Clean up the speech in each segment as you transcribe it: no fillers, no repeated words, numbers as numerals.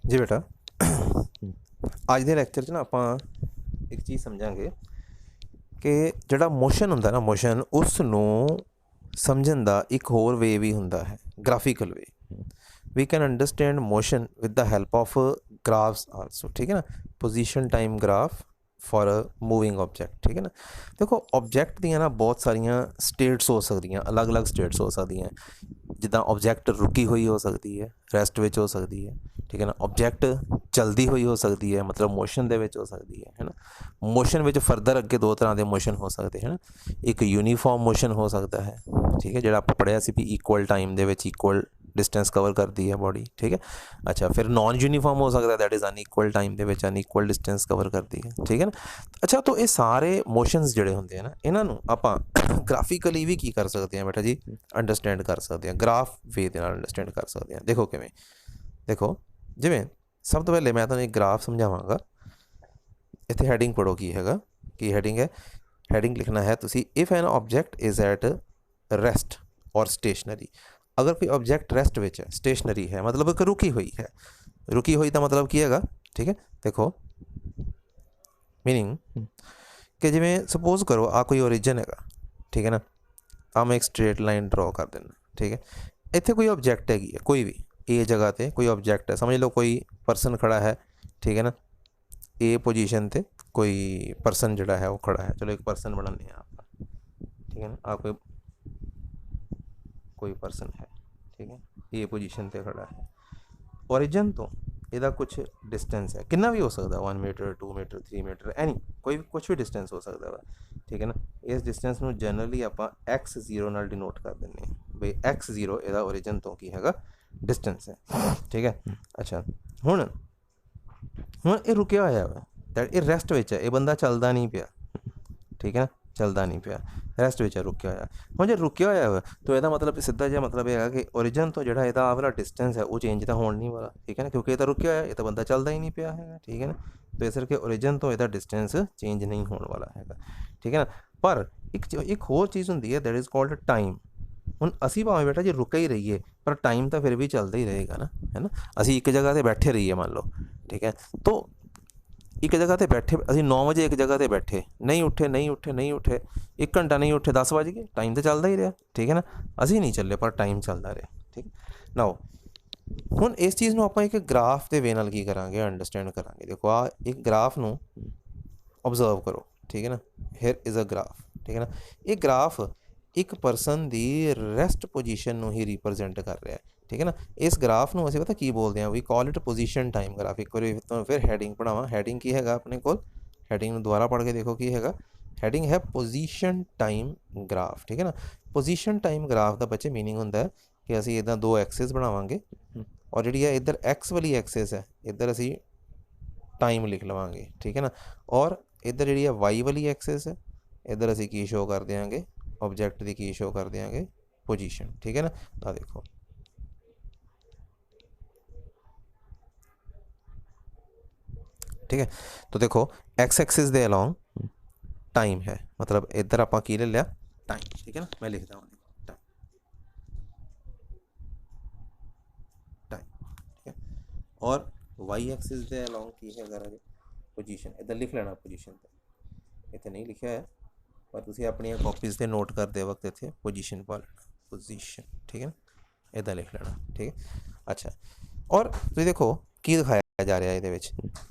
जी बेटा ਅੱਜ ਦੇ ਲੈਕਚਰ 'ਚ ਨਾ ਆਪਾਂ ਇੱਕ ਚੀਜ਼ ਸਮਝਾਂਗੇ ਕਿ ਜਿਹੜਾ ਮੋਸ਼ਨ ਹੁੰਦਾ ਨਾ ਮੋਸ਼ਨ ਉਸ ਨੂੰ ਸਮਝਣ ਦਾ ਇੱਕ ਹੋਰ ਵੇ ਵੀ ਹੁੰਦਾ ਹੈ graphical way we can understand motion with the help of graphs also ਠੀਕ ਹੈ ਨਾ position time graph for a moving object ठीक है ना देखो ऑब्जेक्ट ਦੀਆਂ ਨਾ ਬਹੁਤ ਸਾਰੀਆਂ ਸਟੇਟਸ ਹੋ ਸਕਦੀਆਂ ਅਲੱਗ-ਅਲੱਗ ਸਟੇਟਸ ਹੋ ਸਕਦੀਆਂ ਜਿੱਦਾਂ ऑब्जेक्ट ਰੁਕੀ ਹੋਈ ਹੋ ਸਕਦੀ ਹੈ ਰੈਸਟ ਵਿੱਚ ਹੋ ਸਕਦੀ ਹੈ ਠੀਕ ਹੈ ਨਾ ऑब्जेक्ट ਚਲਦੀ ਹੋਈ ਹੋ ਸਕਦੀ ਹੈ ਮਤਲਬ ਮੋਸ਼ਨ ਦੇ ਵਿੱਚ ਹੋ ਸਕਦੀ ਹੈ ਨਾ ਮੋਸ਼ਨ ਵਿੱਚ ਫਰਦਰ ਅੱਗੇ ਦੋ ਤਰ੍ਹਾਂ ਦੇ ਮੋਸ਼ਨ ਹੋ ਸਕਦੇ ਹਨ ਇੱਕ ਯੂਨੀਫਾਰਮ ਮੋਸ਼ਨ ਹੋ ਸਕਦਾ ਹੈ ਠੀਕ ਹੈ ਜਿਹੜਾ ਆਪਾਂ ਪੜ੍ਹਿਆ ਸੀ ਵੀ ਇਕੁਅਲ ਟਾਈਮ ਦੇ ਵਿੱਚ ਇਕੁਅਲ डिस्टेंस कवर करती है बॉडी ठीक है अच्छा फिर नॉन यूनीफॉर्म हो सकता है दैट इज़ अनइक्वल टाइम ਦੇ ਵਿੱਚ ਅਨਇਕੁਅਲ डिस्टेंस कवर करती है ठीक है ना अच्छा तो ये सारे मोशनस ਜਿਹੜੇ ਹੁੰਦੇ ਆ ਨਾ ਇਹਨਾਂ ਨੂੰ ਆਪਾਂ ਗ੍ਰਾਫਿਕਲੀ ਵੀ ਕੀ ਕਰ ਸਕਦੇ ਹਾਂ ਬੇਟਾ ਜੀ ਅੰਡਰਸਟੈਂਡ ਕਰ ਸਕਦੇ ਹਾਂ ਗ੍ਰਾਫ ਵੇ ਦੇ ਨਾਲ ਅੰਡਰਸਟੈਂਡ ਕਰ ਸਕਦੇ ਹਾਂ ਦੇਖੋ ਕਿਵੇਂ ਦੇਖੋ ਜਿਵੇਂ ਸਭ ਤੋਂ ਪਹਿਲੇ ਮੈਂ ਤੁਹਾਨੂੰ ਇੱਕ ਗ੍ਰਾਫ ਸਮਝਾਵਾਂਗਾ ਇੱਥੇ ਹੈਡਿੰਗ ਪੜੋ ਕੀ ਹੈਗਾ ਕੀ ਹੈਡਿੰਗ ਹੈ ਹੈਡਿੰਗ ਲਿਖਣਾ ਹੈ ਤੁਸੀਂ if N object is at rest ਔਰ ਸਟੇਸ਼ਨਰੀ अगर कोई ऑब्जेक्ट रेस्ट विच है स्टेशनरी है मतलब एक रुकी हुई का मतलब की हैगा ठीक है देखो मीनिंग कि जिमें सपोज करो आ कोई ओरिजिन हैगा ठीक है ना आ मैं एक स्ट्रेट लाइन ड्रॉ कर देना ठीक है इत्थे कोई ऑब्जेक्ट हैगी है कोई भी ए जगह पे कोई ऑब्जेक्ट है समझ लो कोई परसन खड़ा है ठीक है ना ए पोजीशन पे कोई परसन जड़ा है वो खड़ा है चलो एक परसन बनाने आप ठीक है ना आ कोई परसन है ठीक है ये पोजीशन पे खड़ा है ओरिजिन तो ਇਹਦਾ ਕੁਝ ਡਿਸਟੈਂਸ ਹੈ ਕਿੰਨਾ ਵੀ ਹੋ ਸਕਦਾ 1 ਮੀਟਰ 2 ਮੀਟਰ 3 ਮੀਟਰ ਐਨੀ ਕੋਈ ਕੁਝ ਵੀ ਡਿਸਟੈਂਸ ਹੋ ਸਕਦਾ ਵਾ ਠੀਕ ਹੈ ਨਾ ਇਸ ਡਿਸਟੈਂਸ ਨੂੰ ਜਨਰਲੀ ਆਪਾਂ x0 ਨਾਲ ਡਿਨੋਟ ਕਰ ਦਿੰਦੇ ਹਾਂ ਬਈ x0 ਇਹਦਾ ओरिजिन ਤੋਂ ਕੀ ਹੈਗਾ ਡਿਸਟੈਂਸ ਹੈ ਠੀਕ ਹੈ ਅੱਛਾ ਹੁਣ ਇਹ ਰੁਕਿਆ ਹੋਇਆ ਵਾ ਦੈਟ ਇਹ ਰੈਸਟ ਵਿੱਚ ਹੈ ਇਹ ਬੰਦਾ ਚੱਲਦਾ ਨਹੀਂ ਪਿਆ ਠੀਕ ਹੈ चलता नहीं पाया रैसट में रुकिया होया हम जो रुकिया होया वा तो यदा मतलब सीधा जिहा मतलब यह है कि ओरिजिन तो जोड़ा यदा वाला डिस्टेंस है वो चेंज तो होने नहीं वाला ठीक है ना क्योंकि ये रुकिया है ये तो बंदा चलता ही नहीं पाया है ठीक है ना तो इस करके ओरिजिन तो यदा डिस्टेंस चेंज नहीं होने वाला है ठीक है ना पर एक होर चीज़ होंगी है दैट इज़ कॉल्ड टाइम ਹੁਣ ਅਸੀਂ ਭਾਵੇਂ ਬੇਟਾ ਜੇ ਰੁਕੇ ਹੀ ਰਹੀਏ ਪਰ ਟਾਈਮ ਤਾਂ ਫਿਰ ਵੀ ਚੱਲਦਾ ਹੀ ਰਹੇਗਾ ਨਾ ਹੈ ਨਾ ਅਸੀਂ ਇੱਕ ਜਗ੍ਹਾ 'ਤੇ ਬੈਠੇ ਰਹੀਏ ਮੰਨ ਲਓ ਠੀਕ ਹੈ ਤੋ एक जगह पर बैठे अभी 9 बजे एक जगह पर बैठे नहीं उठे 1 घंटा नहीं उठे 10 बज गए टाइम तो चलता ही रहा ठीक है ना असी नहीं चले पर टाइम चलता रहा ठीक ना हुण इस चीज़ में आप एक ग्राफ के वे नाल की करांगे अंडरस्टैंड करांगे देखो आ एक ग्राफ नूं ऑब्जर्व करो ठीक है ना हियर इज़ अ ग्राफ ठीक है ना ये ग्राफ एक परसन की रैसट पोजीशन नूं ही रिप्रजेंट कर रहा है ठीक है ना इस ग्राफ में असं पता की बोलते हैं we call it position time graph एक बार तो फिर हैडिंग पढ़ावा हैडिंग की है अपने को हैडिंग दोबारा पढ़ के देखो की है हैडिंग है पोजीशन टाइम ग्राफ ठीक है ना पोजीशन टाइम ग्राफ का बच्चे मीनिंग होंगे कि असी इदा 2 एक्सिस बनावांगे और जी इधर एक्स वाली एक्सिस है इधर असी टाइम लिख लवांगे ठीक है ना और इधर जी वाई वाली एक्सिस है इधर असी की शो कर देंगे ऑब्जेक्ट की शो कर देंगे पोजीशन ठीक है ना आ देखो ठीक है तो देखो एक्स एक्सिस के अलॉन्ग टाइम है मतलब इधर आप की ले लिया टाइम ठीक है ना मैं लिखता हूँ टाइम ठीक है और वाई एक्सिस के अलॉन्ग की है अगर पोजीशन इधर लिख लेना पोजीशन इतने नहीं लिखा है पर तुम अपन कॉपीज़ से नोट करते वक्त इतने पोजीशन पा लेना पोजीशन ठीक है ना इधर लिख लेना ठीक है अच्छा और तुम देखो की दिखाया जा रहा है ये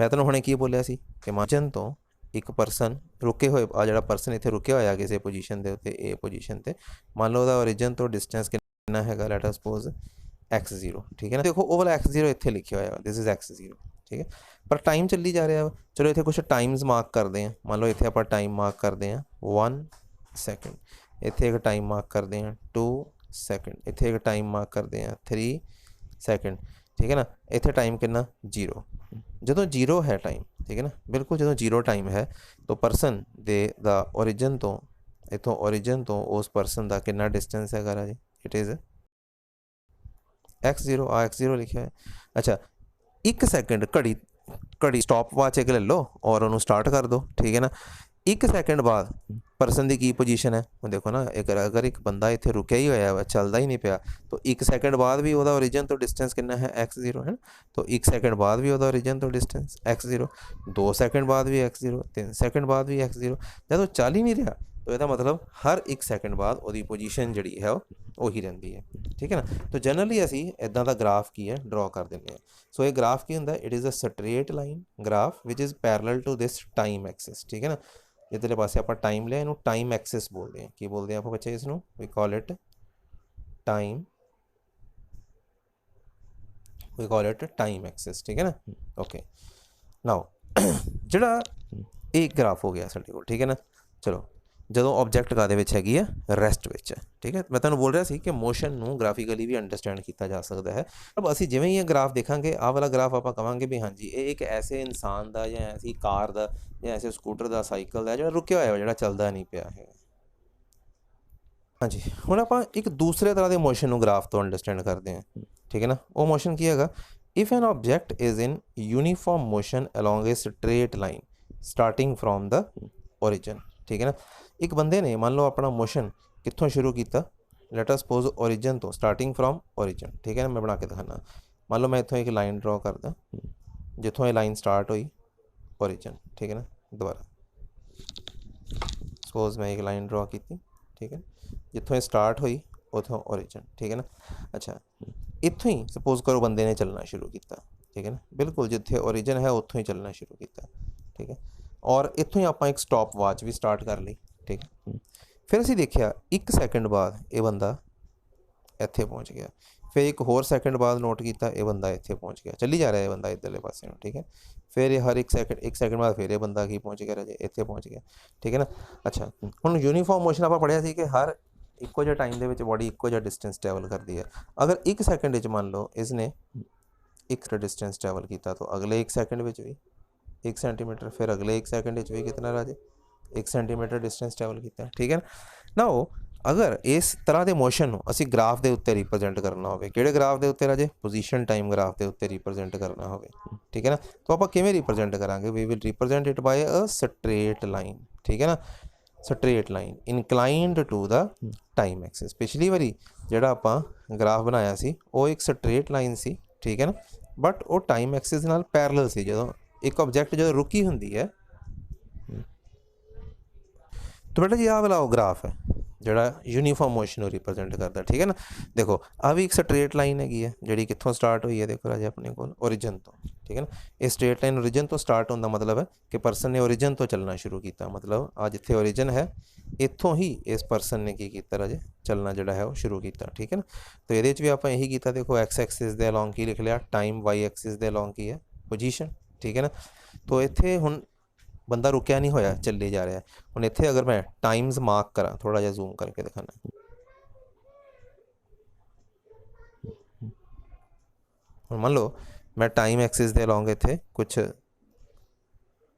मैं तेन हुणे की बोलिया सी कि मार्जन तो एक परसन रुके हुए आ जो परसन इतने रुके होया किसी पोजीशन के उत्ते ए पोजीशन से मान लो ओरिजिन तो डिस्टेंस कितना है लेट अस सपोज x0 ठीक है ना देखो वो वाला x0 इतने लिखे हुआ है दिस इज x0 ठीक है पर टाइम चली जा रहा है चलो इतने कुछ टाइम्स मार्क करते हैं मान लो इतने आप टाइम मार्क करते हैं 1 सेकेंड इतने एक टाइम मार्क करते हैं 2 सेकेंड इतने एक टाइम मार्क करते हैं 3 सेकेंड ठीक है ना इतने टाइम कितना 0 जो 0 है टाइम ठीक है ना बिल्कुल जो 0 टाइम है तो परसन दे द ओरिजिन तो इतों ओरिजिन तो उस परसन का कितना डिस्टेंस है जी it is x0 uh x0 लिखा है अच्छा 1 सेकेंड घड़ी स्टॉप वॉच एक ले लो और उन्होंने स्टार्ट कर दो ठीक है ना 1 ਸੈਕਿੰਡ ਬਾਅਦ ਪਰਸਨ ਦੀ ਕੀ ਪੋਜੀਸ਼ਨ ਹੈ, ਹੁਣ ਦੇਖੋ ਨਾ, ਅਗਰ ਇੱਕ ਬੰਦਾ ਇੱਥੇ ਰੁਕਿਆ ਹੀ ਹੋਇਆ ਵਾ, ਚੱਲਦਾ ਹੀ ਨਹੀਂ ਪਿਆ, ਤਾਂ 1 ਸੈਕਿੰਡ ਬਾਅਦ ਵੀ ਉਹਦਾ ਓਰੀਜਨ ਤੋਂ ਡਿਸਟੈਂਸ ਕਿੰਨਾ ਹੈ, x0 ਹੈ ਨਾ। ਤਾਂ 1 ਸੈਕਿੰਡ ਬਾਅਦ ਵੀ ਉਹਦਾ ਓਰੀਜਨ ਤੋਂ ਡਿਸਟੈਂਸ x0, 2 ਸੈਕਿੰਡ ਬਾਅਦ ਵੀ x0, 3 ਸੈਕਿੰਡ ਬਾਅਦ ਵੀ x0। ਜਦੋਂ ਚੱਲ ਹੀ ਨਹੀਂ ਰਿਹਾ ਤਾਂ ਇਹਦਾ ਮਤਲਬ ਹਰ 1 ਸੈਕਿੰਡ ਬਾਅਦ ਉਹਦੀ ਪੋਜੀਸ਼ਨ ਜਿਹੜੀ ਹੈ ਉਹ ਉਹੀ ਰਹਿੰਦੀ ਹੈ, ਠੀਕ ਹੈ ਨਾ। ਤਾਂ ਜਨਰਲੀ ਅਸੀਂ ਇੱਦਾਂ ਦਾ ਗ੍ਰਾਫ ਕੀ ਹੈ ਡਰਾ ਕਰ ਦਿੰਦੇ ਹਾਂ। ਸੋ ਇਹ ਗ੍ਰਾਫ ਕੀ ਹੁੰਦਾ, it is a straight line graph ਵਿਚ is parallel to this time axis, ਠੀਕ ਹੈ ਨਾ। ਇੱਧਰਲੇ ਪਾਸੇ ਆਪਾਂ ਟਾਈਮ ਲਿਆ, ਇਹਨੂੰ ਟਾਈਮ ਐਕਸਿਸ ਬੋਲਦੇ ਹਾਂ। ਕੀ ਬੋਲਦੇ ਹਾਂ ਆਪਾਂ ਬੱਚੇ ਇਸ ਨੂੰ, ਵੀ ਕਾਲ ਇਟ ਟਾਈਮ ਐਕਸਿਸ, ਠੀਕ ਹੈ ਨਾ। ਓਕੇ, ਨਾਓ ਜਿਹੜਾ ਇਹ ਗ੍ਰਾਫ ਹੋ ਗਿਆ ਸਾਡੇ ਕੋਲ, ਠੀਕ ਹੈ ਨਾ। ਚਲੋ, ਜਦੋਂ ਆਬਜੈਕਟ ਕਾਹਦੇ ਵਿੱਚ ਹੈਗੀ ਆ, ਰੈਸਟ ਵਿੱਚ ਹੈ, ਠੀਕ ਹੈ। ਮੈਂ ਤੁਹਾਨੂੰ ਬੋਲ ਰਿਹਾ ਸੀ ਕਿ ਮੋਸ਼ਨ ਨੂੰ ਗ੍ਰਾਫਿਕਲੀ ਵੀ ਅੰਡਰਸਟੈਂਡ ਕੀਤਾ ਜਾ ਸਕਦਾ ਹੈ। ਅਬ ਅਸੀਂ ਜਿਵੇਂ ਹੀ ਇਹ ਗ੍ਰਾਫ ਦੇਖਾਂਗੇ, ਆਹ ਵਾਲਾ ਗ੍ਰਾਫ ਆਪਾਂ ਕਹਾਂਗੇ ਵੀ ਹਾਂਜੀ ਇਹ ਇੱਕ ਐਸੇ ਇਨਸਾਨ ਦਾ ਜਾਂ ਐਸੀ ਕਾਰ ਦਾ ਜਾਂ ਐਸੇ ਸਕੂਟਰ ਦਾ, ਸਾਈਕਲ ਦਾ ਜਿਹੜਾ ਰੁਕਿਆ ਹੋਇਆ, ਜਿਹੜਾ ਚੱਲਦਾ ਨਹੀਂ ਪਿਆ ਹੈ। ਹਾਂਜੀ, ਹੁਣ ਆਪਾਂ ਇੱਕ ਦੂਸਰੇ ਤਰ੍ਹਾਂ ਦੇ ਮੋਸ਼ਨ ਨੂੰ ਗ੍ਰਾਫ ਤੋਂ ਅੰਡਰਸਟੈਂਡ ਕਰਦੇ ਹਾਂ, ਠੀਕ ਹੈ ਨਾ। ਉਹ ਮੋਸ਼ਨ ਕੀ ਹੈਗਾ, if N object is in uniform motion along A straight line starting from the origin, ਠੀਕ ਹੈ ਨਾ। ਇੱਕ ਬੰਦੇ ਨੇ ਮੰਨ ਲਓ ਆਪਣਾ ਮੋਸ਼ਨ ਕਿੱਥੋਂ ਸ਼ੁਰੂ ਕੀਤਾ, ਲੈਟ ਅਸ ਸਪੋਜ਼ ਓਰੀਜਨ ਤੋਂ, ਸਟਾਰਟਿੰਗ ਫਰੋਮ ਓਰੀਜਨ, ਠੀਕ ਹੈ ਨਾ। ਮੈਂ ਬਣਾ ਕੇ ਦਿਖਾਣਾ, ਮੰਨ ਲਓ ਮੈਂ ਇੱਥੋਂ ਇੱਕ ਲਾਈਨ ਡਰਾ ਕਰਦਾ, ਜਿੱਥੋਂ ਇਹ ਲਾਈਨ ਸਟਾਰਟ ਹੋਈ ਓਰੀਜਨ, ਠੀਕ ਹੈ ਨਾ। ਦੁਬਾਰਾ ਸਪੋਜ਼ ਮੈਂ ਇੱਕ ਲਾਈਨ ਡਰਾ ਕੀਤੀ, ਠੀਕ ਹੈ, ਜਿੱਥੋਂ ਇਹ ਸਟਾਰਟ ਹੋਈ ਉੱਥੋਂ ਓਰੀਜਨ, ਠੀਕ ਹੈ ਨਾ। ਅੱਛਾ, ਇੱਥੋਂ ਹੀ ਸਪੋਜ਼ ਕਰੋ ਬੰਦੇ ਨੇ ਚੱਲਣਾ ਸ਼ੁਰੂ ਕੀਤਾ, ਠੀਕ ਹੈ ਨਾ। ਬਿਲਕੁਲ ਜਿੱਥੇ ਓਰੀਜਨ ਹੈ ਉੱਥੋਂ ਹੀ ਚੱਲਣਾ ਸ਼ੁਰੂ ਕੀਤਾ, ਠੀਕ ਹੈ। ਔਰ ਇੱਥੋਂ ਹੀ ਆਪਾਂ ਇੱਕ ਸਟਾਪ ਵਾਚ ਵੀ ਸਟਾਰਟ ਕਰ ਲਈ, ਠੀਕ ਹੈ। ਫਿਰ ਅਸੀਂ ਦੇਖਿਆ 1 ਸੈਕਿੰਡ ਬਾਅਦ ਇਹ ਬੰਦਾ ਇੱਥੇ ਪਹੁੰਚ ਗਿਆ। ਫਿਰ ਇੱਕ ਹੋਰ ਸੈਕਿੰਡ ਬਾਅਦ ਨੋਟ ਕੀਤਾ, ਇਹ ਬੰਦਾ ਇੱਥੇ ਪਹੁੰਚ ਗਿਆ, ਚੱਲੀ ਜਾ ਰਿਹਾ ਇਹ ਬੰਦਾ ਇੱਧਰਲੇ ਪਾਸੇ ਨੂੰ, ਠੀਕ ਹੈ। ਫਿਰ ਇਹ ਹਰ 1 ਸੈਕਿੰਡ ਬਾਅਦ ਫਿਰ ਇਹ ਬੰਦਾ ਕੀ ਪਹੁੰਚ ਗਿਆ ਰਾਜੇ, ਇੱਥੇ ਪਹੁੰਚ ਗਿਆ, ਠੀਕ ਹੈ ਨਾ। ਅੱਛਾ, ਹੁਣ ਯੂਨੀਫਾਰਮ ਮੋਸ਼ਨ ਆਪਾਂ ਪੜ੍ਹਿਆ ਸੀ ਕਿ ਹਰ ਇੱਕੋ ਜਿਹੇ ਟਾਈਮ ਦੇ ਵਿੱਚ ਬੋਡੀ ਇੱਕੋ ਜਿਹਾ ਡਿਸਟੈਂਸ ਟਰੈਵਲ ਕਰਦੀ ਹੈ। ਅਗਰ 1 ਸੈਕਿੰਡ ਵਿੱਚ ਮੰਨ ਲਓ ਇਸਨੇ 1 ਡਿਸਟੈਂਸ ਟਰੈਵਲ ਕੀਤਾ, ਤਾਂ ਅਗਲੇ 1 ਸੈਕਿੰਡ ਵਿੱਚ ਵੀ 1 ਸੈਂਟੀਮੀਟਰ, ਫਿਰ ਅਗਲੇ 1 ਸੈਕਿੰਡ ਵਿੱਚ ਵੀ ਕਿਤਨਾ ਰਾਜੇ, 1 ਸੈਂਟੀਮੀਟਰ ਡਿਸਟੈਂਸ ਟਰੈਵਲ ਕੀਤਾ, ਠੀਕ ਹੈ ਨਾ। ਉਹ ਅਗਰ ਇਸ ਤਰ੍ਹਾਂ ਦੇ ਮੋਸ਼ਨ ਨੂੰ ਅਸੀਂ ਗ੍ਰਾਫ ਦੇ ਉੱਤੇ ਰਿਪਰਜੈਂਟ ਕਰਨਾ ਹੋਵੇ, ਕਿਹੜੇ ਗ੍ਰਾਫ ਦੇ ਉੱਤੇ ਰਾਜੇ, ਪੋਜੀਸ਼ਨ ਟਾਈਮ ਗ੍ਰਾਫ ਦੇ ਉੱਤੇ ਰਿਪਰਜੈਂਟ ਕਰਨਾ ਹੋਵੇ, ਠੀਕ ਹੈ ਨਾ। ਤਾਂ ਆਪਾਂ ਕਿਵੇਂ ਰਿਪਰਜੈਂਟ ਕਰਾਂਗੇ, we will represent it by a straight line, ਠੀਕ ਹੈ ਨਾ। Straight line inclined to the time axis. ਪਿਛਲੀ ਵਾਰੀ ਜਿਹੜਾ ਆਪਾਂ ਗ੍ਰਾਫ ਬਣਾਇਆ ਸੀ ਉਹ ਇੱਕ ਸਟਰੇਟ ਲਾਈਨ ਸੀ, ਠੀਕ ਹੈ ਨਾ, ਬਟ ਉਹ ਟਾਈਮ ਐਕਸਿਸ ਨਾਲ ਪੈਰਲਲ ਸੀ। ਜਦੋਂ ਇੱਕ ਆਬਜੈਕਟ ਜਦੋਂ ਰੁਕੀ ਹੁੰਦੀ ਹੈ, ਤਾਂ ਬੇਟਾ ਜੀ ਆਹ ਵਾਲਾ ਉਹ ਗ੍ਰਾਫ ਹੈ ਜਿਹੜਾ ਯੂਨੀਫਾਰਮ ਮੋਸ਼ਨ ਨੂੰ ਰਿਪਰਜੈਂਟ ਕਰਦਾ, ਠੀਕ ਹੈ ਨਾ। ਦੇਖੋ ਆਹ ਵੀ ਇੱਕ ਸਟਰੇਟ ਲਾਈਨ ਹੈਗੀ ਹੈ ਜਿਹੜੀ ਕਿੱਥੋਂ ਸਟਾਰਟ ਹੋਈ ਹੈ, ਦੇਖੋ ਰਾਜੇ ਆਪਣੇ ਕੋਲ ਓਰੀਜਨ ਤੋਂ, ਠੀਕ ਹੈ ਨਾ। ਇਹ ਸਟਰੇਟ ਲਾਈਨ ਓਰੀਜਨ ਤੋਂ ਸਟਾਰਟ ਹੋਣ ਦਾ ਮਤਲਬ ਹੈ ਕਿ ਪਰਸਨ ਨੇ ਓਰੀਜਨ ਤੋਂ ਚੱਲਣਾ ਸ਼ੁਰੂ ਕੀਤਾ, ਮਤਲਬ ਆ ਜਿੱਥੇ ਓਰੀਜਨ ਹੈ ਇੱਥੋਂ ਹੀ ਇਸ ਪਰਸਨ ਨੇ ਕੀ ਕੀਤਾ ਰਾਜੇ, ਚੱਲਣਾ ਜਿਹੜਾ ਹੈ ਉਹ ਸ਼ੁਰੂ ਕੀਤਾ, ਠੀਕ ਹੈ ਨਾ। ਤਾਂ ਇਹਦੇ 'ਚ ਵੀ ਆਪਾਂ ਇਹੀ ਕੀਤਾ, ਦੇਖੋ ਐਕਸ ਐਕਸਿਸ ਦੇ ਅਲੋਂਗ ਕੀ ਲਿਖ ਲਿਆ, ਟਾਈਮ, ਵਾਈ ਐਕਸਿਸ ਦੇ ਅਲੋਂਗ ਕੀ ਹੈ, ਪੋਜੀਸ਼ਨ, ਠੀਕ ਹੈ ਨਾ। ਤਾਂ ਇੱਥੇ ਹੁਣ ਬੰਦਾ ਰੁਕਿਆ ਨਹੀਂ ਹੋਇਆ, ਚੱਲੇ ਜਾ ਰਿਹਾ। ਹੁਣ ਇੱਥੇ ਅਗਰ ਮੈਂ ਟਾਈਮਸ ਮਾਰਕ ਕਰਾਂ, ਥੋੜਾ ਜਿਹਾ ਜ਼ੂਮ ਕਰਕੇ ਦਿਖਾਣਾ, ਹੁਣ ਮੰਨ ਲਓ ਮੈਂ ਟਾਈਮ ਐਕਸਿਸ ਦੇ ਅਲੋਂਗ ਇੱਥੇ ਕੁਛ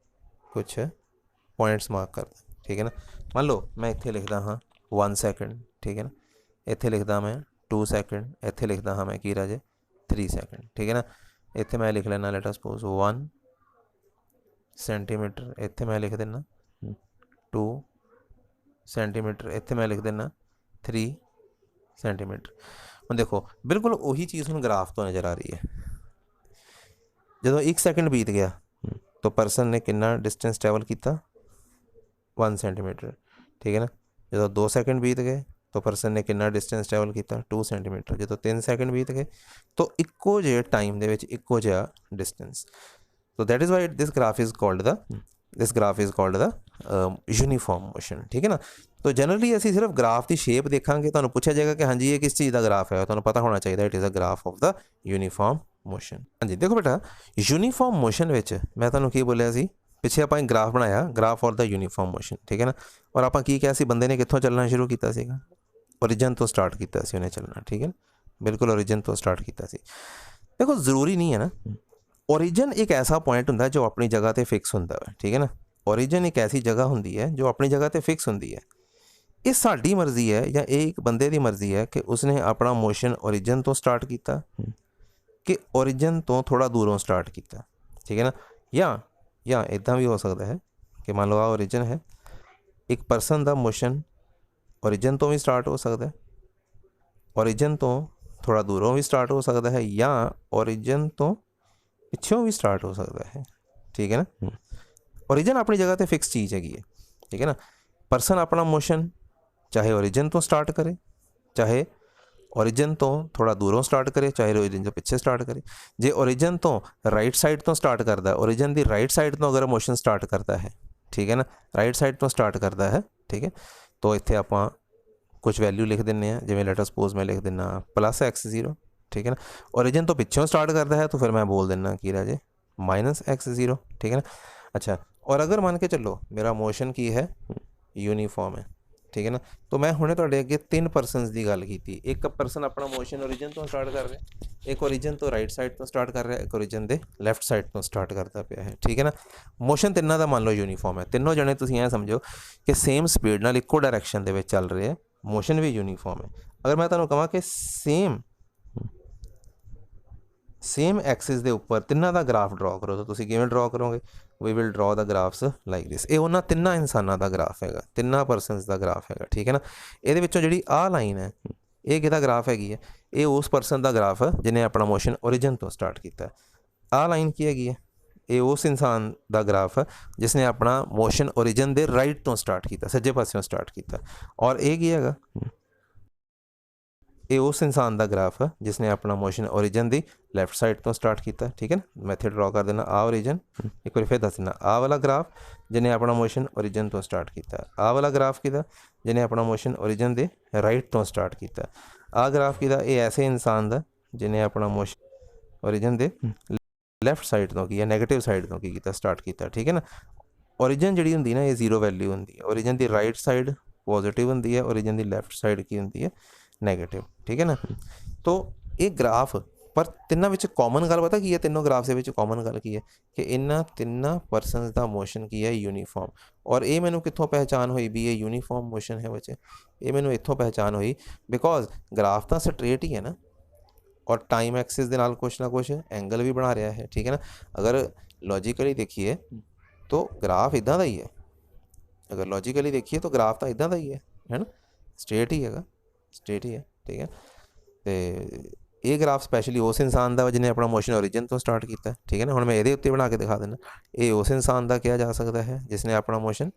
ਪੁਆਇੰਟਸ ਮਾਰਕ ਕਰਦਾ, ਠੀਕ ਹੈ ਨਾ। ਮੰਨ ਲਓ ਮੈਂ ਇੱਥੇ ਲਿਖਦਾ ਹਾਂ 1 ਸੈਕਿੰਡ, ਠੀਕ ਹੈ ਨਾ। ਇੱਥੇ ਲਿਖਦਾ ਮੈਂ 2 ਸੈਕਿੰਡ, ਇੱਥੇ ਲਿਖਦਾ ਹਾਂ ਮੈਂ ਕੀ ਰਾਜੇ 3 ਸੈਕਿੰਡ, ਠੀਕ ਹੈ ਨਾ। ਇੱਥੇ ਮੈਂ ਲਿਖ ਲੈਣਾ ਲੈਟ ਅਸ ਸਪੋਜ਼ 1 ਸੈਂਟੀਮੀਟਰ, ਇੱਥੇ ਮੈਂ ਲਿਖ ਦਿੰਦਾ 2 ਸੈਂਟੀਮੀਟਰ, ਇੱਥੇ ਮੈਂ ਲਿਖ ਦਿੰਦਾ 3 ਸੈਂਟੀਮੀਟਰ। ਹੁਣ ਦੇਖੋ ਬਿਲਕੁਲ ਉਹੀ ਚੀਜ਼ ਹੁਣ ਗ੍ਰਾਫ ਤੋਂ ਨਜ਼ਰ ਆ ਰਹੀ ਹੈ। ਜਦੋਂ 1 ਸੈਕਿੰਡ ਬੀਤ ਗਿਆ ਤਾਂ ਪਰਸਨ ਨੇ ਕਿੰਨਾ ਡਿਸਟੈਂਸ ਟਰੈਵਲ ਕੀਤਾ, 1 ਸੈਂਟੀਮੀਟਰ, ਠੀਕ ਹੈ ਨਾ। ਜਦੋਂ 2 ਸੈਕਿੰਡ ਬੀਤ ਗਏ ਤਾਂ ਪਰਸਨ ਨੇ ਕਿੰਨਾ ਡਿਸਟੈਂਸ ਟਰੈਵਲ ਕੀਤਾ, 2 ਸੈਂਟੀਮੀਟਰ। ਜਦੋਂ 3 ਸੈਕਿੰਡ ਬੀਤ ਗਏ ਤਾਂ ਇੱਕੋ ਜਿਹੇ ਟਾਈਮ ਦੇ ਵਿੱਚ ਇੱਕੋ ਜਿਹਾ distance. So that is why this graph is called the uniform motion, ठीक है ना। तो जनरली ਅਸੀਂ ਸਿਰਫ ਗ੍ਰਾਫ ਦੀ ਸ਼ੇਪ ਦੇਖਾਂਗੇ, ਤੁਹਾਨੂੰ ਪੁੱਛਿਆ ਜਾਏਗਾ ਕਿ ਹਾਂਜੀ ਇਹ ਕਿਸ ਚੀਜ਼ ਦਾ ਗ੍ਰਾਫ ਹੈ, ਤੁਹਾਨੂੰ ਪਤਾ ਹੋਣਾ ਚਾਹੀਦਾ it is a graph of the uniform motion. ਹਾਂਜੀ ਦੇਖੋ ਬੇਟਾ, ਯੂਨੀਫਾਰਮ ਮੋਸ਼ਨ ਵਿੱਚ ਮੈਂ ਤੁਹਾਨੂੰ ਕੀ ਬੋਲਿਆ ਸੀ, ਪਿੱਛੇ ਆਪਾਂ ਇੱਕ ਗ੍ਰਾਫ ਬਣਾਇਆ, graph for the uniform motion, ਠੀਕ ਹੈ ਨਾ। ਔਰ ਆਪਾਂ ਕੀ ਕਿਹਾ ਸੀ, ਬੰਦੇ ਨੇ ਕਿੱਥੋਂ ਚੱਲਣਾ ਸ਼ੁਰੂ ਕੀਤਾ ਸੀਗਾ, ਓਰੀਜਨ ਤੋਂ ਸਟਾਰਟ ਕੀਤਾ ਸੀ ਉਹਨੇ ਚੱਲਣਾ, ਠੀਕ ਹੈ ਨਾ। ਬਿਲਕੁਲ ਓਰੀਜਨ ਤੋਂ ਸਟਾਰਟ ਕੀਤਾ ਸੀ। ਦੇਖੋ ਜ਼ਰੂਰੀ ਨਹੀਂ ਹੈ ਨਾ, ਓਰੀਜਨ ਇੱਕ ਐਸਾ ਪੁਆਇੰਟ ਹੁੰਦਾ ਜੋ ਆਪਣੀ ਜਗ੍ਹਾ 'ਤੇ ਫਿਕਸ ਹੁੰਦਾ ਹੈ, ਠੀਕ ਹੈ ਨਾ। ਓਰੀਜਨ ਇੱਕ ਐਸੀ ਜਗ੍ਹਾ ਹੁੰਦੀ ਹੈ ਜੋ ਆਪਣੀ ਜਗ੍ਹਾ 'ਤੇ ਫਿਕਸ ਹੁੰਦੀ ਹੈ। ਇਹ ਸਾਡੀ ਮਰਜ਼ੀ ਹੈ ਜਾਂ ਇਹ ਇੱਕ ਬੰਦੇ ਦੀ ਮਰਜ਼ੀ ਹੈ ਕਿ ਉਸਨੇ ਆਪਣਾ ਮੋਸ਼ਨ ਓਰੀਜਨ ਤੋਂ ਸਟਾਰਟ ਕੀਤਾ ਕਿ ਓਰੀਜਨ ਤੋਂ ਥੋੜ੍ਹਾ ਦੂਰੋਂ ਸਟਾਰਟ ਕੀਤਾ, ਠੀਕ ਹੈ ਨਾ। ਜਾਂ ਇੱਦਾਂ ਵੀ ਹੋ ਸਕਦਾ ਹੈ ਕਿ ਮੰਨ ਲਓ ਆ ਓਰੀਜਨ ਹੈ एक परसन का मोशन ओरिजिन तो भी स्टार्ट हो सकता है, ओरिजिन तो थोड़ा दूरों भी स्टार्ट हो सकता है, या ओरिजिन तो पिछों भी स्टार्ट हो सकता है। ठीक है ना। ओरिजिन अपनी जगह तो फिक्स चीज़ हैगी है। ठीक है ना। परसन अपना मोशन चाहे ओरिजिन तो स्टार्ट करे, चाहे ओरिजिन तो थोड़ा दूरों स्टार्ट करे, चाहे ओरिजिन तो पिछे स्टार्ट करे। जे ओरिजिन तो राइट साइड तो स्टार्ट करता है, ओरिजिन की राइट साइड तो अगर मोशन स्टार्ट करता है, ठीक है ना, राइट साइड तो स्टार्ट करता है, ठीक है, तो इतने आप कुछ वैल्यू लिख दें, जिमें लेटर सपोज मैं लिख देना +x0। ठीक है ना। ओरिजिन तो पिछों स्टार्ट करता है, तो फिर मैं बोल देना कि राजे -x0। ठीक है ना। अच्छा, और अगर मान के चलो मेरा मोशन की है यूनीफॉर्म है, ठीक है ना, तो मैं हुणे तुहाडे अगे 3 परसनस की गल की। एक परसन अपना मोशन ओरिजिन तो स्टार्ट कर रहा, एक ओरिजिन तो राइट साइड तो स्टार्ट कर रहा, एक ओरिजिन के लैफ्ट साइड तो स्टार्ट करता पाया है। ठीक है ना। मोशन तिन्ना का मान लो यूनीफॉर्म है, तीनों जने तुसीं ऐ समझो कि सेम स्पीड नाल इक्को डायरैक्शन दे विच चल रहे हैं, मोशन भी यूनीफॉर्म है। अगर मैं तुहानूं कहां कि सेम एक्सिस के उपर तिन्ना का ग्राफ ड्रॉ करो, तो तुसीं किवें ड्रॉ करोगे? We will draw the graphs like this. ये उन्होंने तिन्ना इंसानों का ग्राफ है, तिन्ना परसनस का ग्राफ है। ठीक है ना। ये जी आ लाइन है, ये किहदा ग्राफ हैगी है? ये उस परसन का ग्राफ है जिन्हें अपना मोशन ओरिजिन तो स्टार्ट किया। आ लाइन की हैगी है? ये उस इंसान का ग्राफ है जिसने अपना मोशन ओरिजिन के राइट तो स्टार्ट किया, सज्जे पासों स्टार्ट किया। और ये की हैगा? ये उस इंसान का ग्राफ है जिसने अपना मोशन ओरिजिन की लैफ्ट साइड तो स्टार्ट किया। ठीक है ना। मैं इत्थे ड्रॉ कर देना आ ओरिजिन, एक बार फिर दस देना आ वाला ग्राफ जिन्हें अपना मोशन ओरिजिन तो स्टार्ट किया। आ वाला ग्राफ किदा? जिन्हें अपना मोशन ओरिजिन के राइट तो स्टार्ट किया। आ ग्राफ किदा? ये ऐसे इंसान का जिन्हें अपना मोशन ओरिजिन के लैफ्ट साइड तो की नैगेटिव साइड तो की स्टार्ट किया। ठीक है ना। ओरिजिन जी होंगी ना, ये 0 वैल्यू होंगी है। ओरिजिन की राइट साइड पॉजिटिव होंगी है, ओरिजिन की लैफ्ट साइड की होंगी है नैगेटिव। ठीक है ना। तो ये ग्राफ पर तिन्ना विच कॉमन गल पता की है? तीनों ग्राफ के कॉमन गल की है कि इन्होंने तिन्ना परसनस का मोशन की है यूनीफॉर्म। और ये मैनू कितों पहचान हुई भी ये यूनीफॉर्म मोशन है बच्चे? ये मैनू इतों पहचान हुई बिकॉज ग्राफ तो स्ट्रेट ही है ना, और टाइम एक्सिस के नाल कुछ ना कुछ एंगल भी बना रहा है। ठीक है ना। अगर लॉजिकली देखिए तो ग्राफ इदा का ही है, अगर लॉजिकली देखिए तो ग्राफ तो इदा का ही है ना, स्ट्रेट ही है, स्ट्रेट ही है। ठीक है। तो ये ग्राफ स्पैशली उस इंसान का जिन्हें अपना मोशन ओरिजिन तो स्टार्ट किया। ठीक है ना। हम मैं ये उत्ते बना के दिखा देना, ये उस इंसान का किया जा सकता है जिसने अपना मोशन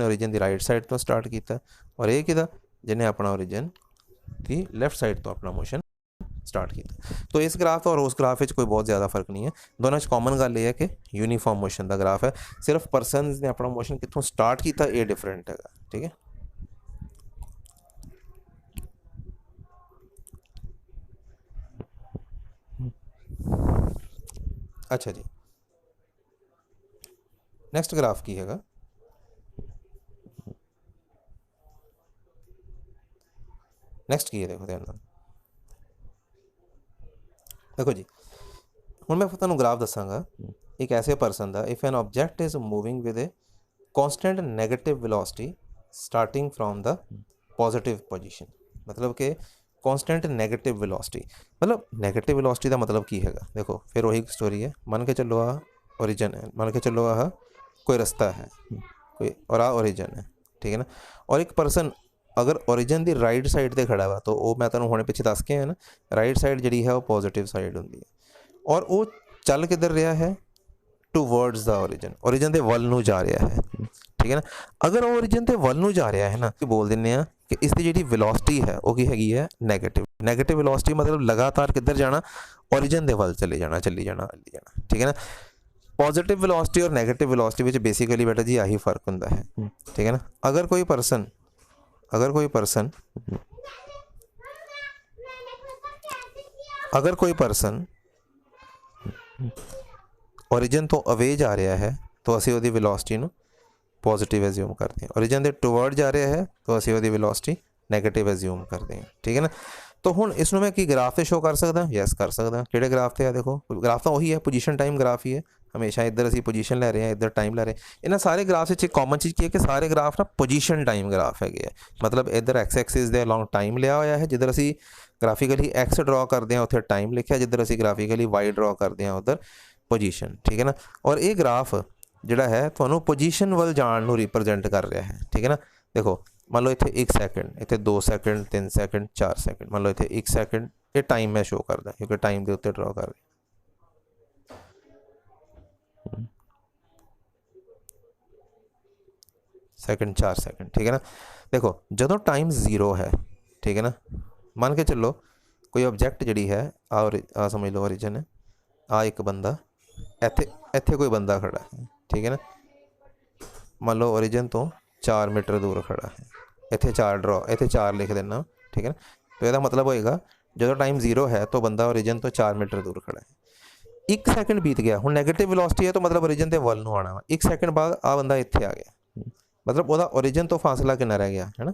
ओरिजिन की राइट साइड तो स्टार्ट किया, और ये किदा? जिन्हें अपना ओरिजिन की लैफ्ट साइड तो अपना मोशन स्टार्ट किया। तो इस ग्राफ और उस ग्राफ में कोई बहुत ज़्यादा फर्क नहीं है, दोनों कॉमन गल ये है कि यूनीफॉर्म मोशन का ग्राफ है। सिर्फ परसन ने अपना मोशन कितों स्टार्ट किया ये डिफरेंट है। ठीक है। अच्छा जी, नैक्सट ग्राफ की है? नैक्सट की है? देखो ध्यान नाल देखो जी, हूँ मैं तुहानूं ग्राफ दसांगा एक ऐसे परसन का। If an object is moving with a constant negative velocity starting from the positive position, मतलब कि कॉन्सटेंट नैगेटिव वेलोसिटी, मतलब नैगेटिव वेलोसिटी का मतलब की है? देखो फिर वही स्टोरी है। मान के चलो आ ओरिजिन है, मान के चलो आ कोई रास्ता है कोई, और आ ओरिजिन है। ठीक है ना। और एक परसन अगर ओरिजिन की राइट साइड पर खड़ा हुआ, तो वो मैं तुहानूं हुणे पिछे दस के है ना, राइट साइड जी है वो पॉजिटिव साइड होंगी है, और वो चल किधर रहा है? टूवर्ड्स द ओरिजिन के वल नूं जा रहा है। ठीक है ना। अगर ओरिजिन के वल नूं जा रहा है ना, तो बोल दें कि इसकी जी वेलोसिटी है वो की हैगी है नैगेटिव। नैगेटिव वेलोसिटी मतलब लगातार किधर जाना? ओरिजिन के वल चली जाना, चली जाना, चली जाना। ठीक है ना। पॉजिटिव वेलोसिटी और नैगेटिव वेलोसिटी में बेसिकली बेटा जी यही फर्क होंदा है। ठीक है ना। अगर कोई परसन अगर कोई परसन ओरिजिन तो अवे जा रहा है, तो असी वो वेलोसिटी नूं पॉजिटिव एज्यूम करते हैं। ओरिजिन के टुवर्ड जा रहा है, तो असी वो वेलोसिटी नैगेटिव एज्यूम करते हैं। ठीक है ना। तो हुण इसनूं मैं कि ग्राफ से शो कर सकदा? यस कर सकदा। किहड़े ग्राफ से? आ देखो, ग्राफ तो वही है, पोजीशन टाइम ग्राफ ही है। हमेशा इधर असी पोजीशन लै रहे हैं, इधर टाइम लै रहे हैं। इन्हां सारे ग्राफ एक कॉमन चीज़ की है कि सारे ग्राफ ना पोजीशन टाइम ग्राफ है। मतलब इधर एक्स एक्सिस के अलॉन्ग टाइम लिया होया है, जिधर असी ग्राफिकली एक्स ड्रॉ करते हैं उत्थे टाइम लिखा, जिधर असी ग्राफिकली वाई ड्रॉ करते हैं उधर पोजीशन। ठीक है ना। और ये ग्राफ ਜਿਹੜਾ ਹੈ ਤੁਹਾਨੂੰ ਪੋਜੀਸ਼ਨ ਵੱਲ ਜਾਣ ਨੂੰ ਰਿਪਰੈਜ਼ੈਂਟ ਕਰ ਰਿਹਾ ਹੈ। ਠੀਕ ਹੈ ਨਾ, ਦੇਖੋ ਮੰਨ ਲਓ ਇੱਥੇ 1 ਸੈਕਿੰਡ, ਇੱਥੇ 2 ਸੈਕਿੰਡ, 3 ਸੈਕਿੰਡ, 4 ਸੈਕਿੰਡ, ਮੰਨ ਲਓ ਇੱਥੇ 1 ਸੈਕਿੰਡ, ਇਹ ਟਾਈਮ ਮੈਂ ਸ਼ੋ ਕਰਦਾ ਕਿਉਂਕਿ ਟਾਈਮ ਦੇ ਉੱਤੇ ਡਰਾ ਕਰ ਰਿਹਾ। ਸੈਕਿੰਡ 4 ਸੈਕਿੰਡ, ਠੀਕ ਹੈ ਨਾ। ਦੇਖੋ ਜਦੋਂ ਟਾਈਮ 0 ਹੈ, ਠੀਕ ਹੈ ਨਾ, ਮੰਨ ਕੇ ਚੱਲੋ ਕੋਈ ਆਬਜੈਕਟ ਜਿਹੜੀ ਹੈ ਆ ਸਮਝ ਲਓ ਓਰੀਜਨ ਹੈ, ਆ ਇੱਕ ਬੰਦਾ, ਇੱਥੇ ਕੋਈ ਬੰਦਾ ਖੜਾ ਹੈ, ਠੀਕ ਹੈ ਨਾ, ਮੰਨ ਲਓ ਓਰੀਜਨ ਤੋਂ 4 ਮੀਟਰ ਦੂਰ ਖੜਾ ਹੈ, ਇੱਥੇ 4 ਲਿਖ ਦੇਣਾ, ਠੀਕ ਹੈ ਨਾ। तो ਇਹਦਾ ਮਤਲਬ ਹੋਏਗਾ ਜਦੋਂ ਟਾਈਮ 0 ਹੈ ਤਾਂ ਬੰਦਾ ਓਰੀਜਨ ਤੋਂ 4 ਮੀਟਰ ਦੂਰ ਖੜਾ ਹੈ। 1 ਸੈਕਿੰਡ ਬੀਤ ਗਿਆ, ਹੁਣ ਨੈਗੇਟਿਵ ਵੈਲੋਸਿਟੀ ਹੈ ਤਾਂ ਮਤਲਬ ਓਰੀਜਨ ਦੇ ਵੱਲ ਨੂੰ ਆਉਣਾ ਵਾ। 1 ਸੈਕਿੰਡ ਬਾਅਦ ਆ ਬੰਦਾ ਇੱਥੇ ਆ ਗਿਆ, ਮਤਲਬ ਉਹਦਾ ਓਰੀਜਨ ਤੋਂ ਫਾਸਲਾ ਕਿੰਨਾ ਰਹਿ ਗਿਆ ਹੈ ਨਾ,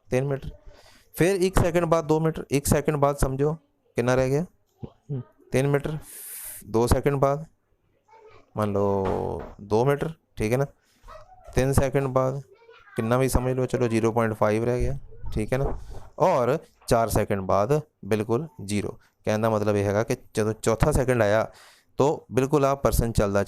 3 ਮੀਟਰ। फिर 1 सेकंड बाद 2 मीटर, 1 सेकंड बाद समझो कितना रह गया 3 मीटर, 2 सेकंड बाद मान लो 2 मीटर, ठीक है ना। 3 सेकंड बाद कितना भी समझ लो, चलो 0.5 रह गया, ठीक है ना। और 4 सेकंड बाद बिल्कुल 0। कहने का मतलब यह है कि जो चौथा सेकंड आया तो बिल्कुल आप परसन चलता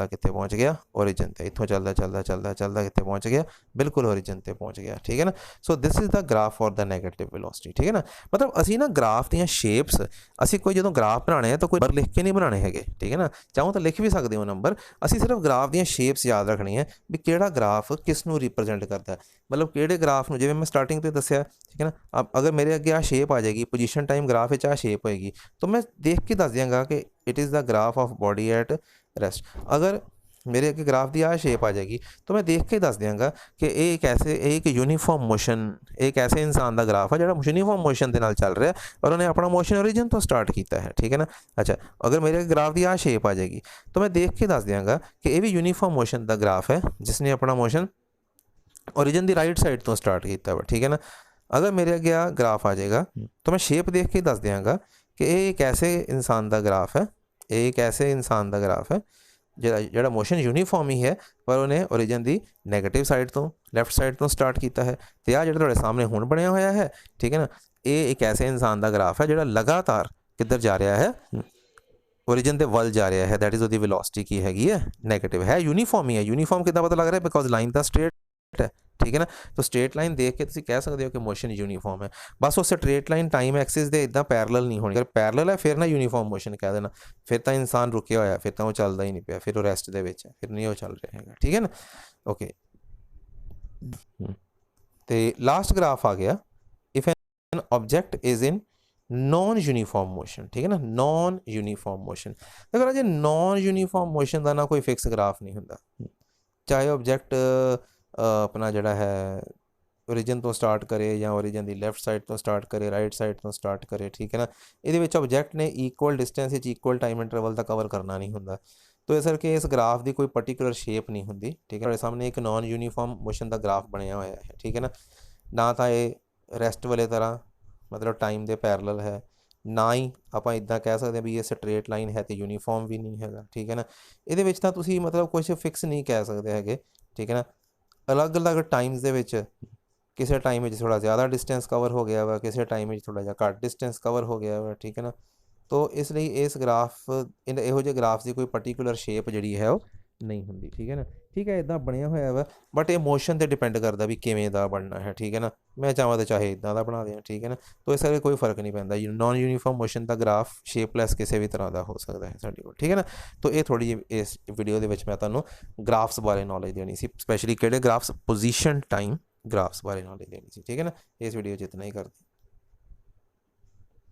कितने पहुँच गया ओरिजिन ते, इतों चलता कितने पहुँच गया बिल्कुल ओरिजिन ते पहुँच गया, ठीक है ना। So this is the graph for the negative velocity, ठीक है ना। मतलब असी ना ग्राफ दी शेप्स असी कोई जो ग्राफ बनाने हैं तो कोई नंबर लिख के नहीं बनाने है, ठीक है ना। चाहो तो लिख भी सकते हो नंबर, असी सिर्फ ग्राफ दी शेप्स याद रखनी है भी किहड़ा ग्राफ किस नूं रिप्रजेंट करता है, मतलब किहड़े ग्राफ नूं, जिवें मैं स्टार्टिंग तो दस्सिया, ठीक है ना। अब अगर मेरे अगे आ शेप आ जाएगी, पोजीशन टाइम ग्राफ आ शेप होएगी, तो मैं देख के दस दियांगा कि it is the graph of body at rest. अगर मेरे अगे ग्राफ की आ शेप आ जाएगी तो मैं देख के दस दियांगा कि एक ऐसे एक यूनीफॉर्म मोशन, एक ऐसे इंसान का ग्राफ है जो यूनीफॉर्म मोशन के नाल चल रहा है और उन्हें अपना मोशन ओरिजिन तो स्टार्ट किया है, ठीक है ना। अच्छा, अगर मेरे ग्राफ की आ शेप आ जाएगी तो मैं देख के दस दियांगा कि यह भी यूनीफॉर्म मोशन का ग्राफ है जिसने अपना मोशन ओरिजिन की राइट साइड तो स्टार्ट किया हुआ, ठीक है ना। अगर मेरे अगे आ ग्राफ आ जाएगा तो मैं शेप देख के दस दियांगा कि ये एक ऐसे इंसान का ग्राफ है, एक ऐसे इंसान का ग्राफ है ਜਿਹੜਾ ਮੋਸ਼ਨ ਯੂਨੀਫਾਰਮ ਹੀ ਹੈ ਪਰ ਉਹਨੇ ਓਰੀਜਨ ਦੀ ਨੈਗੇਟਿਵ ਸਾਈਡ ਤੋਂ ਲੈਫਟ ਸਾਈਡ ਤੋਂ ਸਟਾਰਟ ਕੀਤਾ ਹੈ। ਤੇ ਆ ਜਿਹੜਾ ਤੁਹਾਡੇ ਸਾਹਮਣੇ ਹੁਣ ਬਣਿਆ ਹੋਇਆ ਹੈ, ਠੀਕ ਹੈ ਨਾ, ਇਹ ਇੱਕ ਐਸੇ ਇਨਸਾਨ ਦਾ ਗ੍ਰਾਫ ਹੈ ਜਿਹੜਾ ਲਗਾਤਾਰ ਕਿੱਧਰ ਜਾ ਰਿਹਾ ਹੈ, ਓਰੀਜਨ ਦੇ ਵੱਲ ਜਾ ਰਿਹਾ ਹੈ। ਦੈਟ ਇਜ਼ ਉਹਦੀ ਵੈਲੋਸਿਟੀ ਕੀ ਹੈਗੀ ਹੈ, ਨੈਗੇਟਿਵ ਹੈ, ਯੂਨੀਫਾਰਮ ਹੀ ਹੈ। ਯੂਨੀਫਾਰਮ ਕਿੱਦਾਂ ਪਤਾ ਲੱਗ ਰਿਹਾ, ਬਿਕੋਜ਼ ਲਾਈਨ ਤਾਂ ਸਟ੍ਰੇਟ ਹੈ, ठीक है ना। तो स्ट्रेट लाइन देख के तुम कह सकते हो कि मोशन यूनीफॉर्म है। बस वो स्ट्रेट लाइन टाइम एक्सिस दे इदा पैरेलल नहीं होनी, अगर पैरेलल है फिर ना यूनीफॉर्म मोशन कह देना, फिर तो इंसान रुके होया, फिर तो वो चलता ही नहीं पाया, फिर वो रेस्ट दे विच है, फिर नहीं वो चल रहा है, ठीक है ना। ओके, तो लास्ट ग्राफ आ गया, if an object is in non uniform motion, ठीक है ना, नॉन यूनीफॉर्म मोशन। अगर अजे नॉन यूनीफॉर्म मोशन का ना कोई फिक्स ग्राफ नहीं होंदा, चाहे ऑब्जेक्ट अपना जड़ा है ओरिजिन तो स्टार्ट करे या ओरिजिन की लैफ्ट साइड तो स्टार्ट करे, राइट साइड तो स्टार्ट करे, ठीक है ना। ये ऑब्जेक्ट ने equal distance equal time interval तक कवर करना नहीं होंदा, तो इस करके इस ग्राफ की कोई पर्टिकुलर शेप नहीं होंदी, ठीक है। सामने एक नॉन यूनीफॉर्म मोशन का ग्राफ बनया हुआ है, ठीक है ना तो ये रेस्ट वाले तरह मतलब टाइम के पैरेलल है, ना ही आप इदा कह सकते भी ये स्ट्रेट लाइन है तो यूनीफॉर्म भी नहीं है, ठीक है ना। ये तुम मतलब कुछ फिक्स नहीं कह सकते है, ठीक है ना। अलग अलग टाइम्स दे विच किसी टाइम में थोड़ा ज़्यादा डिस्टेंस कवर हो गया वा, किसी टाइम में थोड़ा जिहा घट डिस्टेंस कवर हो गया वा, ठीक है ना। तो इसलिए इस ग्राफ इहो जे ग्राफ की कोई पर्टिकुलर शेप जी है वो नहीं होंदी, ठीक है ना। ठीक है, इदा बनया होया वा, बट ये मोशन पर डिपेंड करता भी किवें दा बनना है, ठीक है ना। मैं चाहवां तो चाहे इदा दा बना दें, ठीक है ना। तो इस करके कोई फर्क नहीं पैंदा, नॉन यूनीफॉर्म मोशन का ग्राफ शेपलैस किसी भी तरह का हो सकता है साडे कोल, ठीक है ना। तो ये थोड़ी जी इस वीडियो दे विच मैं तुहानूं ग्राफ्स बारे नॉलेज देनी सी, स्पैशली किहड़े ग्राफ्स, पोजीशन टाइम ग्राफ्स बारे नॉलेज देनी सी, ठीक है ना। इस वीडियो च इतना ही करते।